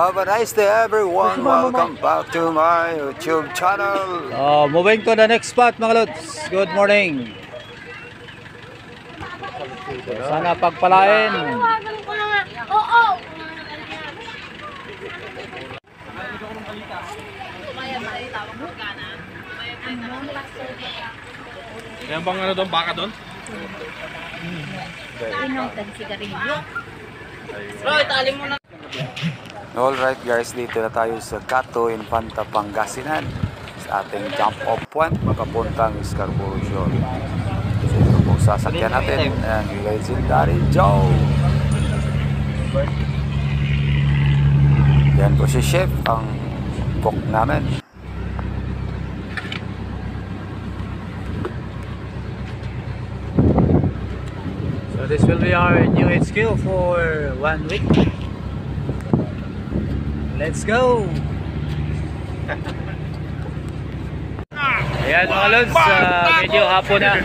Have a nice day everyone. Welcome back to my YouTube channel. Moving to the next spot mga lods. Good morning. Sana pagpalain. Yan bang ano doon, baka doon? Alright guys, dito na tayo sa Cato Infanta, Pangasinan sa ating jump off point papuntang Scarborough Shoal. So ito po sasakyan natin ang legendary Joe. Yan po si Chef, ang cook namin. So this will be our new HQ for 1 week. Let's go! Ayan mga lods, medyo hapon na.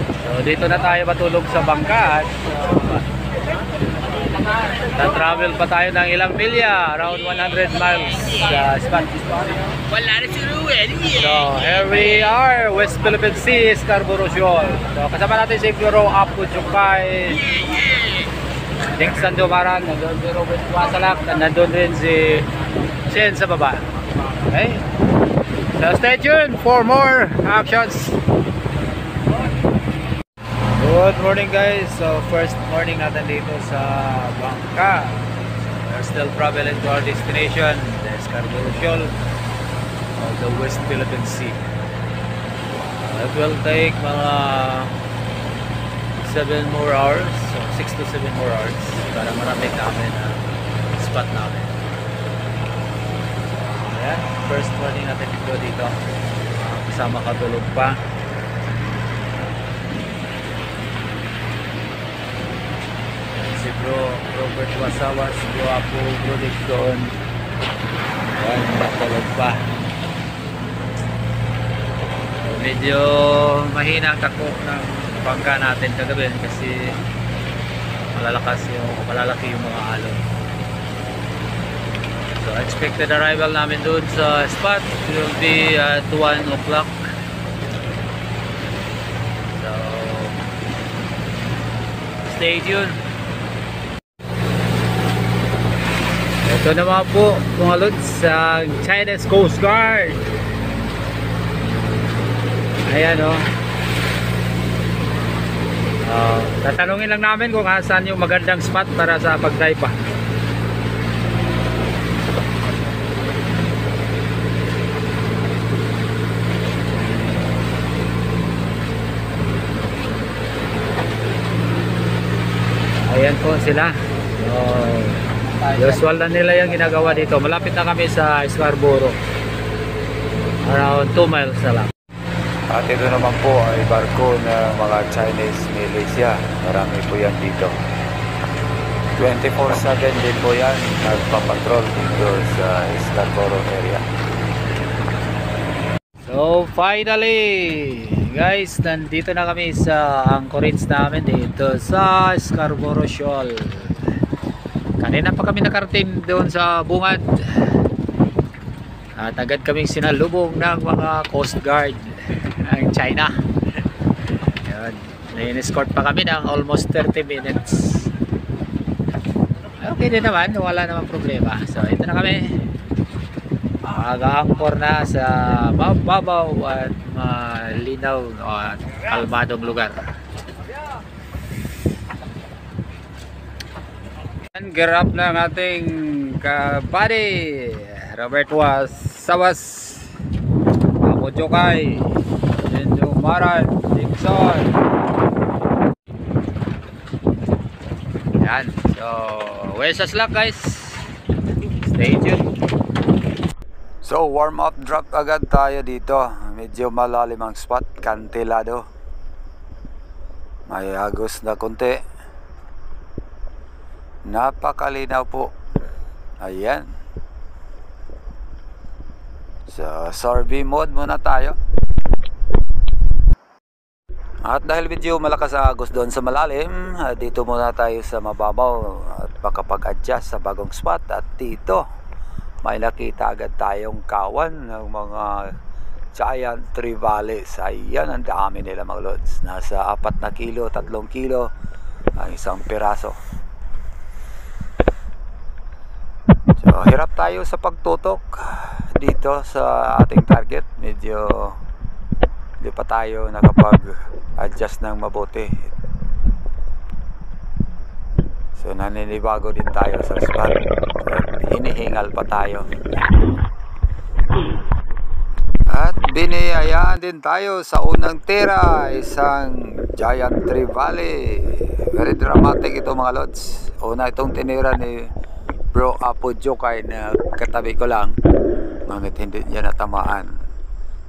So dito na tayo matulog sa bangka at na-travel pa tayo ng ilang milya, around 100 miles sa spot. So here we are, West Philippine Sea, Scarborough Shoal. So kasama natin si Puro Apu Chukay, Dingsan Dumaran, nandun si Robert Wasalak, nandun rin si Shen sa baba. Okay? So stay tuned for more actions. Good morning guys. So first morning natin dito sa bangka. We're still traveling to our destination, the Scarborough Shoal of the West Philippine Sea. It will take mga 7 more hours, so 6 to 7 more hours para marating namin ang spot namin. Ayan, first morning natin dito. Kasama katulog pa. Si Robert Wasawas, Bro Apo, Bro Dick doon. Ayan, katulog pa. Medyo mahina ang takbo ng bangka natin kagabi kasi malalaki yung mga alon. So expected arrival namin doon sa spot will be at 1 o'clock. So stay tuned. Ito naman po mga lods sa Chinese Coast Guard. Ayan o. Tatanungin lang namin kung saan yung magandang spot para sa pag-dive pa. Ayan po sila. Usual na nila yung ginagawa dito. Malapit na kami sa Scarborough. Around 2 miles na lang. At ito naman po ay barko ng mga Chinese militia. Marami po yan dito. 24/7 din po yan nagpapatrol dito sa Scarborough area. So finally guys, nandito na kami sa anchorage namin dito sa Scarborough Shoal. Kanina pa kami nakarating doon sa bungad at agad kaming sinalubong ng mga Coast Guard ng China. In-escort pa kami ng almost 30 minutes. Okay din naman, wala namang problema. So ito na kami, mag-anchor na sa mababaw at malinaw at kalmadong lugar. Grab ng ating kabady Robert Wasawas, Apo Chukay, Jinjo Maran, Dixon. Yan. So, wish us luck guys. Stay tuned. So warm up drop agad tayo dito. Medyo malalim ang spot, kantilado. May agos na konti. Napakalinaw po. Ayan. So survey mode muna tayo. At dahil medyo malakas ang agos doon sa malalim, dito muna tayo sa mababaw at makapag-adjust sa bagong spot. At dito may nakita agad tayong kawan ng mga giant trivalis. Ayan, ang dami nila mga lods. Nasa 4 na kilo, 3 kilo ang isang piraso. So hirap tayo sa pagtutok dito sa ating target. Medyo hindi pa tayo nakapag-adjust ng mabuti. So naninibago din tayo sa spot. Hinihingal pa tayo. At biniyayaan din tayo sa unang tira, isang giant trevally. Very dramatic ito mga lods. Una itong tinira ni Bro Apo Jokay na katabi ko lang, ngunit hindi niya natamaan.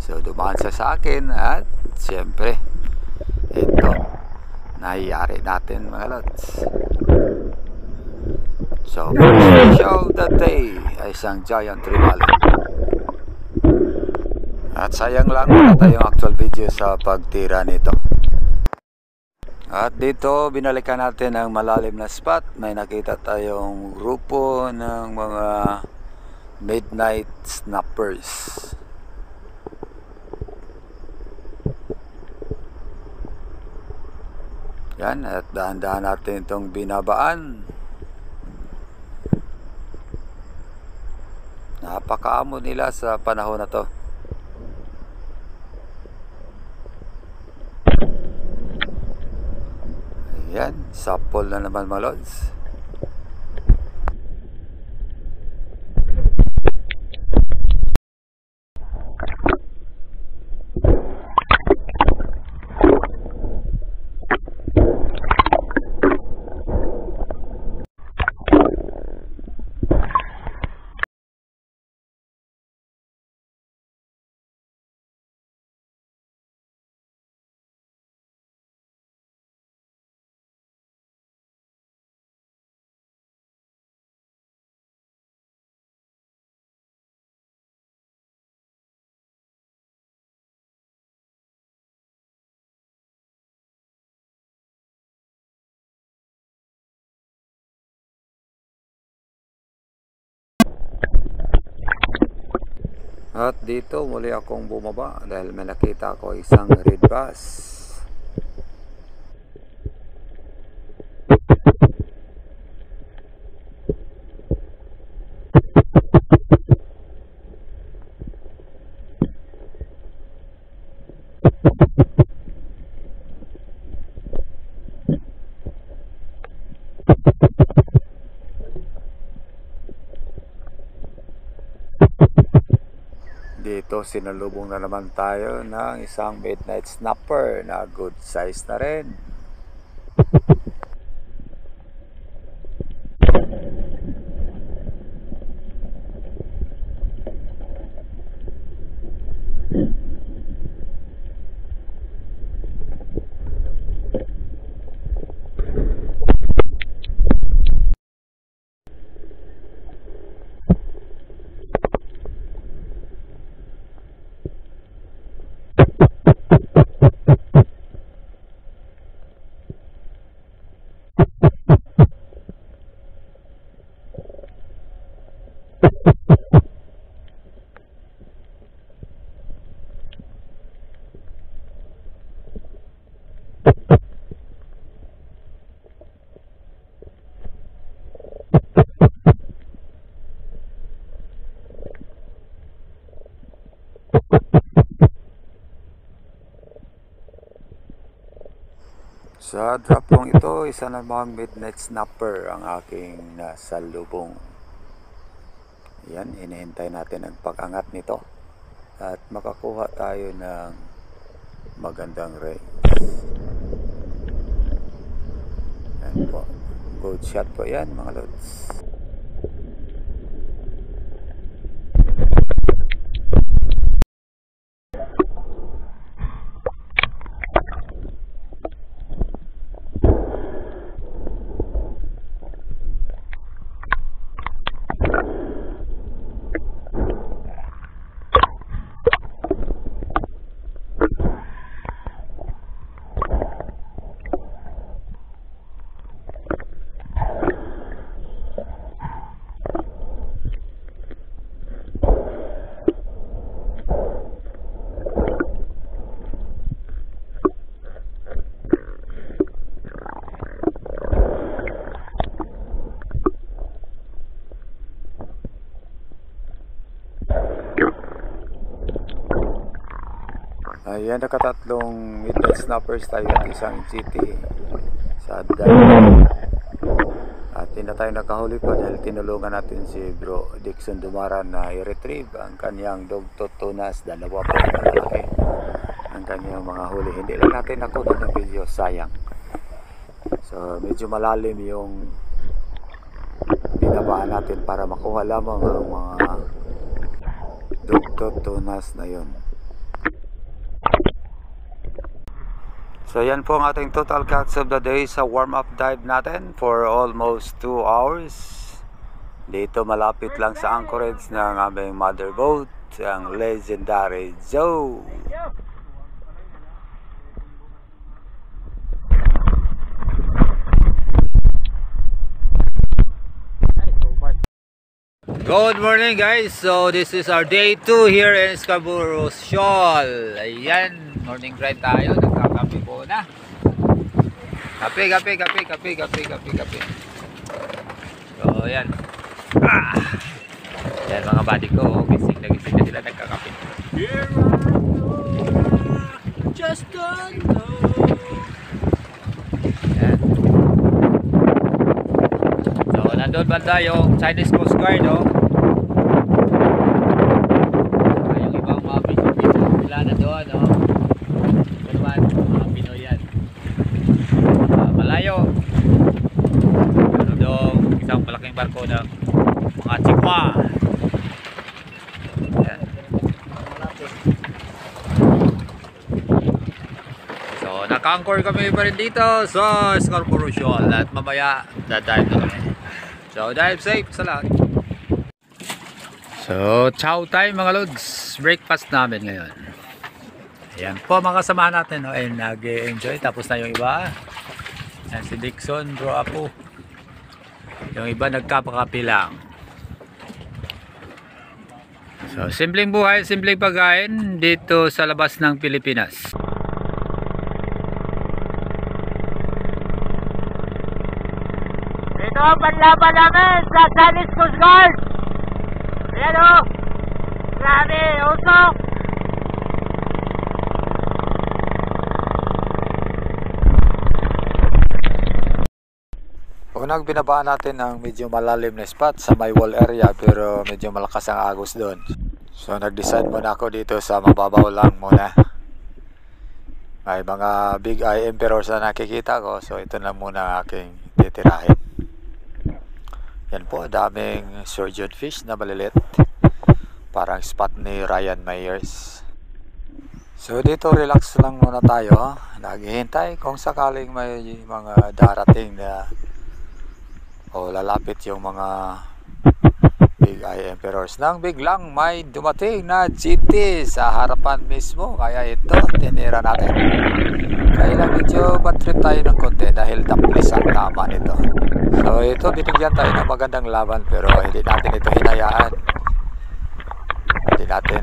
So dumaan siya sa akin at siyempre ito nangyayari natin mga lods. So first fish of the day ay isang giant trevally. At sayang lang wala tayong actual video sa pagtira nito. At dito binalikan natin ang malalim na spot. May nakita tayong grupo ng mga midnight snappers. Yan, at dahan-dahan natin itong binabaan. Napakaamo nila sa panahon na to. Ayan, sapol na naman mga lods. At dito muli akong bumaba dahil may nakita ko isang red bass. Dito sinalubong na naman tayo ng isang midnight snapper na good size na rin. Sa drop long ito, isa namang midnight snapper ang aking nasalubong. Yan, hinihintay natin ang pag-angat nito at makakuha tayo ng magandang range. Yan po, good shot po yan mga lods. Ayan, nakatatlong midnight snappers tayo at isang GT sa dive. At hindi na tayo nakahuli pa dahil tinulungan natin si Bro Dixon Dumaran na i-retrieve ang kanyang dugtod tunas. Dalawa po na malaki ang kanyang mga huli. Hindi lang natin nakuha ng video, sayang. So medyo malalim yung binabaan natin para makuha lamang ang mga dugtod tunas na yun. So yan po ang ating total catch of the day sa warm-up dive natin for almost 2 hours. Dito malapit lang sa anchorage ng aming mother boat, ang legendary Joe. Good morning guys, so this is our day 2 here in Scarborough Shoal. Ayan, morning ride tayo, nagkakape po na. Kape. So ayan. Ayan mga buddy ko, gising na sila nagkakape. Just don't know. Ayan. So nandun banda yung Chinese Coast Guard, no? Yung ibang mga piso sila na doon, no? Ito naman, mga Pinoy yan. Malayo. Pero doon, isang malaking barko ng mga Chikwa. Ayan. So naka-anchor kami pa rin dito sa Scarborough Shoal at mamaya dadive na kami. So dive safe sa lahat. So chow time mga lods, breakfast namin ngayon. Ayan po mga kasama natin, no? Ay nag-enjoy, tapos na yung iba. Ayan si Dixon, Bro Apo. Yung iba nagkapakapi lang. So simpleng buhay, simpleng pagkain dito sa labas ng Pilipinas. Ito ang panlaban namin sa Chinese Coast Guard. Ayan o. Grabe, usok. Unang binabaan natin ang medyo malalim na spot sa my wall area, pero medyo malakas ang agos doon. So nag-decide muna ako dito sa mababaw lang muna. May mga big eye emperors na nakikita ko, so ito na muna aking titirahin. Yan po, daming surgeon fish na malilit. Parang spot ni Ryan Myers. So dito relax lang muna tayo. Naghihintay kung sakaling may mga darating na o lalapit yung mga big eye emperors. Nang biglang may dumating na GT sa harapan mismo. Kaya ito, tinira natin. Kaya lang medyo bad trip tayo ng konti dahil taplis ang tama nito. So ito, binigyan tayo ng magandang laban, pero hindi natin ito hinayaan. Hindi natin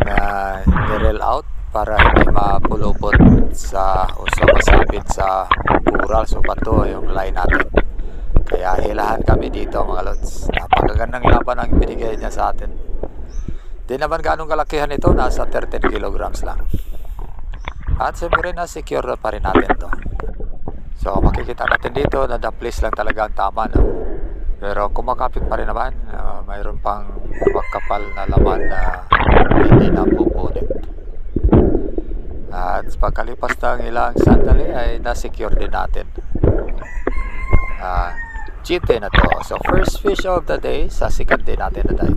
nirel out para hindi mapulupot sa o masabit sa coral. So pato yung line natin. Kaya hilahan kami dito mga lods. Napakagandang laban ang binigay niya sa atin. Di naman ganong kalakihan ito, nasa 13 kilograms lang. At siyempre na secure pa rin natin to. So makikita natin dito na the place lang talaga ang tama, no? Pero kumakapit pa rin naman, mayroon pang makapal na laman na hindi na pupunit. At pagkalipas ng ilang sandali ay na-secure din natin. GT na to. So first fish of the day sa second day natin na dive.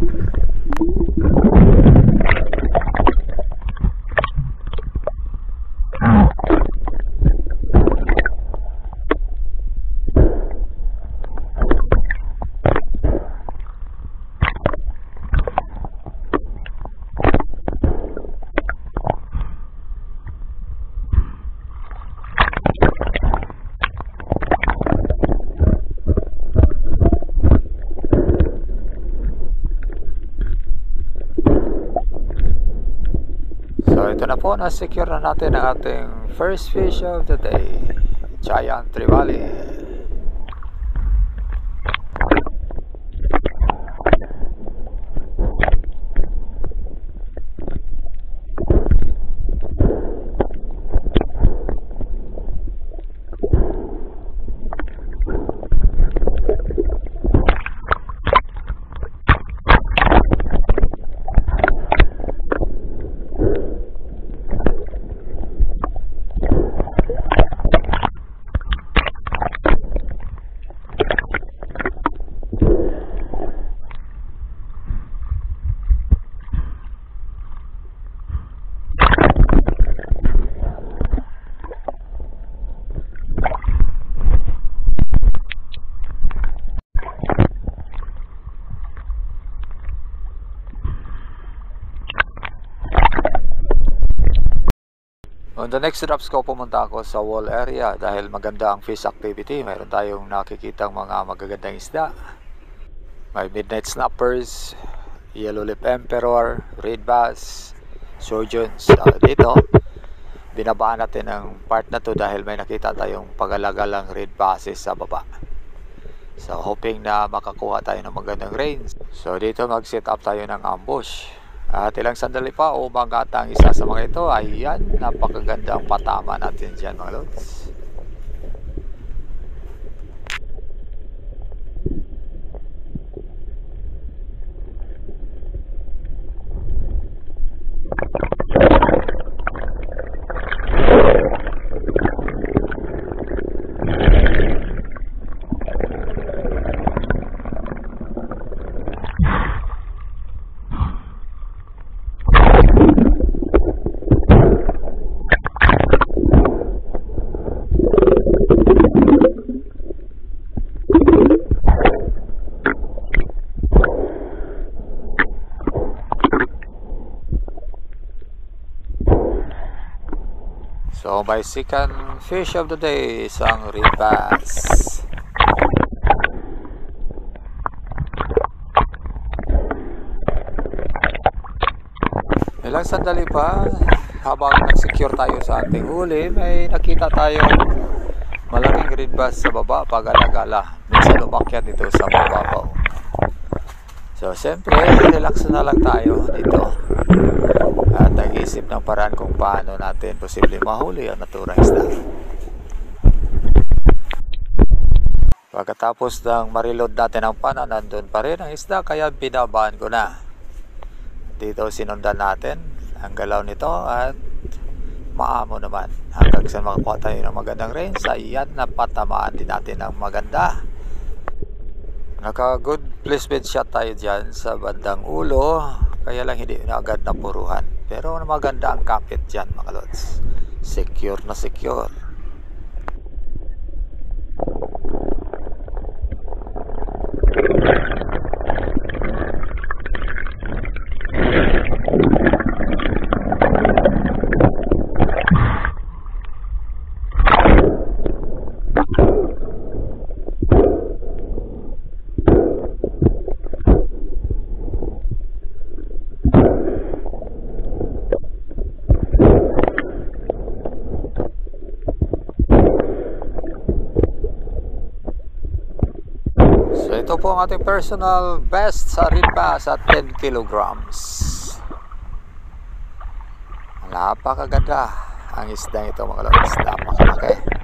So ito na po, na-secure na natin ang ating first fish of the day, giant trevally. On the next drops ko, pumunta ako sa wall area dahil maganda ang fish activity. Mayroon tayong nakikitang mga magagandang isda. May midnight snappers, yellow lip emperor, red bass, surgeons. Dito, binabaan natin ang part na to dahil may nakita tayong pagalagalang red basses sa baba. So hoping na makakuha tayo ng magandang range. So dito mag-set up tayo ng ambush. At ilang sandali pa umangat ang isa sa mga ito. Ayan, napakagandang patama natin dyan mga lods. So my second fish of the day, isang red bass. Ilang sandali pa habang nag-secure tayo sa ating huli, may nakita tayong malaking red bass sa baba pag-alagala. Minsan umakyat dito sa mababaw. So siyempre, relax na lang tayo dito. At nag-iisip ng paraan kung paano natin posible mahuli ang naturang isda. Pagkatapos ng mariload natin ang pana, nandun pa rin ang isda kaya binabaan ko na. Dito sinundan natin ang galaw nito at maamo naman. Hanggang sa makakuha tayo ng magandang range, ayan, napatamaan din natin ng maganda. Naka good placement shot tayo dyan sa bandang ulo, kaya lang hindi na agad napuruhan. Pero maganda ang kapit dyan mga lods. Secure na secure. So ito po ang ating personal best sa red bass at 10 kilograms. Napakaganda ang isda ito mga lods. Napakalaki.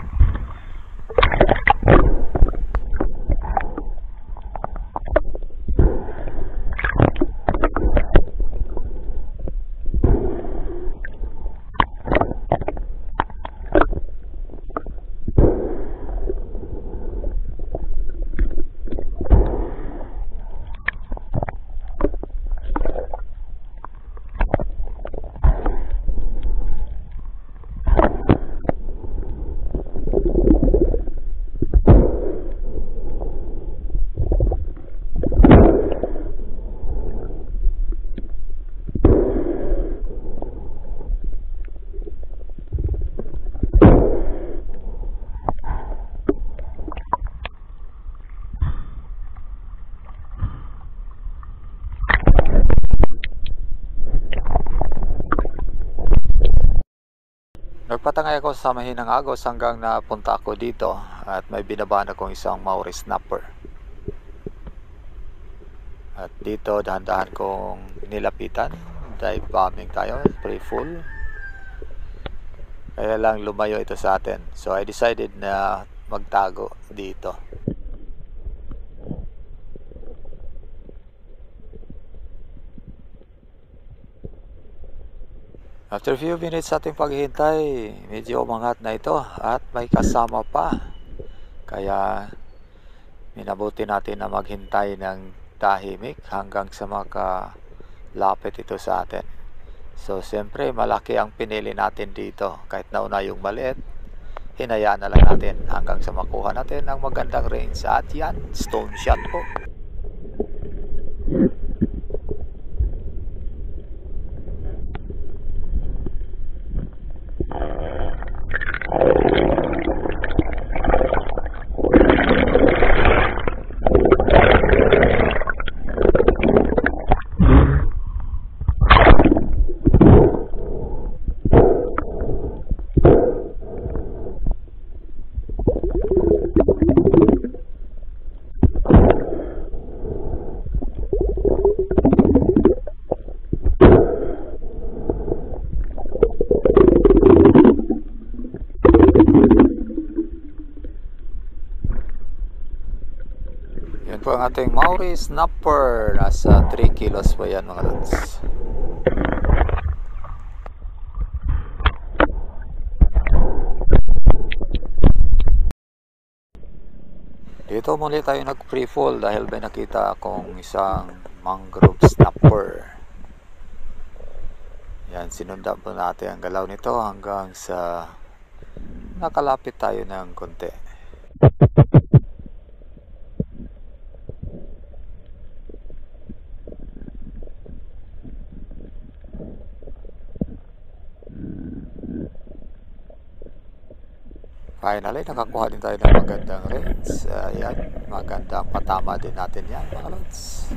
Nagpatangay ako sa mahinang agos hanggang napunta ako dito at may binabaan akong isang Maori snapper. At dito dahan-dahan kong nilapitan. Dive bombing tayo, pretty full. Kaya lang lumayo ito sa atin. So I decided na magtago dito. After a few minutes sa ating paghihintay, medyo umangat na ito at may kasama pa. Kaya minabuti natin na maghintay ng tahimik hanggang sa makalapit ito sa atin. So siyempre malaki ang pinili natin dito. Kahit nauna yung maliit, hinayaan na lang natin hanggang sa makuha natin ang magandang range. At yan, stone shot po. po ang ating Maori Snapper. Nasa 3 kilos po yan mga lods. Dito muli tayo nag-free fall dahil may nakita akong isang mangrove snapper. Yan, sinundan po natin ang galaw nito hanggang sa nakalapit tayo ng konti. Finally, nakakuha din tayo ng magandang range. Ayan, magandang patama din natin yan mga lods.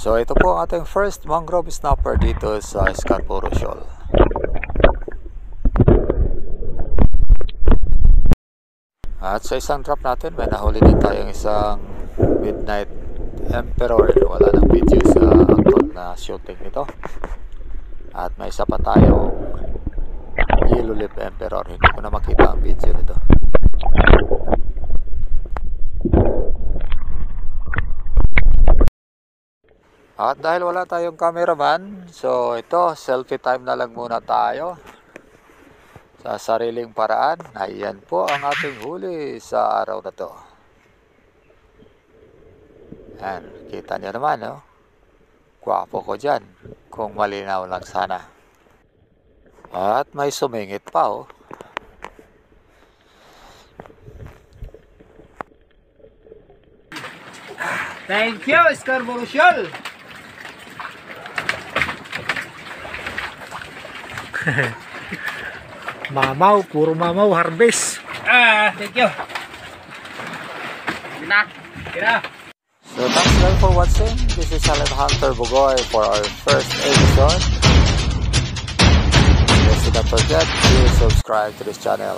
So ito po ang ating first mangrove snapper dito sa Scarborough Shoal. At sa isang drop natin, may nahuli din tayong isang midnight emperor. Wala nang video sa actual na shooting nito. At may isa pa tayong yellow lip emperor. Hindi ko na makita ang video nito. At dahil wala tayong cameraman, so ito, selfie time na lang muna tayo. Sa sariling paraan, ayan po ang ating huli sa araw na to. Ayan, kita nyo naman, no? Gwapo ko dyan, kung malinaw lang sana. At may sumingit pa, oh. Thank you, Scarborough Shoal! Mamaw, puro mamaw, harvest. Thank you. Kina. So thanks guys for watching. This is Silent Hunter Bugoy for our first episode. Please don't forget to subscribe to this channel.